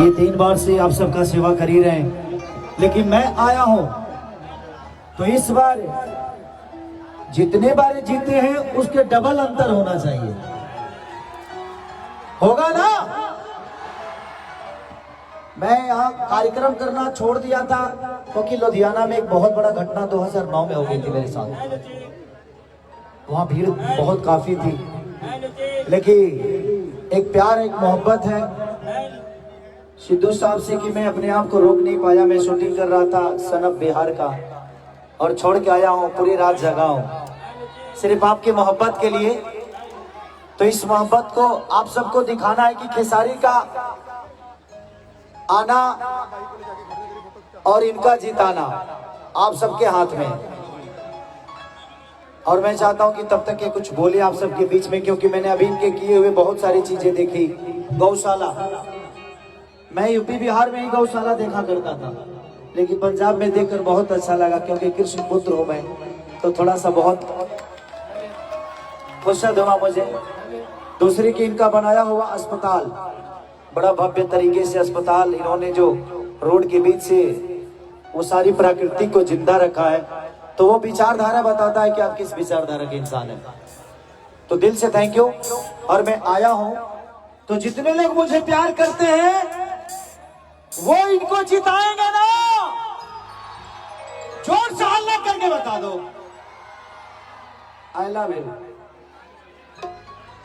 ये 3 बार से आप सबका सेवा कर ही रहे हैं, लेकिन मैं आया हूं तो इस बार जितने बार जीते हैं उसके डबल अंतर होना चाहिए। होगा ना? मैं यहाँ कार्यक्रम करना छोड़ दिया था क्योंकि लुधियाना में एक बहुत बड़ा घटना 2009 में हो गई थी मेरे साथ। वहां भीड़ बहुत काफी थी, लेकिन एक प्यार एक मोहब्बत है सिद्धू साहब से कि मैं अपने आप को रोक नहीं पाया। मैं शूटिंग कर रहा था सनब बिहार का और छोड़ के आया हूँ, पूरी रात जगा हूँ सिर्फ आपकी मोहब्बत के लिए। तो इस मोहब्बत को आप सबको दिखाना है कि खेसारी का आना और इनका जिताना आप सबके हाथ में है। और मैं चाहता हूं कि तब तक ये कुछ बोले आप सबके बीच में, क्योंकि मैंने अभी इनके किए हुए बहुत सारी चीजें देखी। गौशाला, मैं यूपी बिहार में ही गौशाला देखा करता था, लेकिन पंजाब में देखकर बहुत अच्छा लगा, क्योंकि कृष्ण पुत्र हूं मैं, तो थोड़ा सा बहुत फुर्सत हुआ मुझे। दूसरी की इनका बनाया हुआ अस्पताल, बड़ा भव्य तरीके से अस्पताल इन्होंने जो रोड के बीच से वो सारी प्रकृति को जिंदा रखा है, तो वो विचारधारा बताता है कि आप किस विचारधारा के इंसान हैं। तो दिल से थैंक यू। और मैं आया हूं तो जितने लोग मुझे प्यार करते हैं वो इनको जिताएंगे ना? जोर से हल्ला करके बता दो आई लव यू।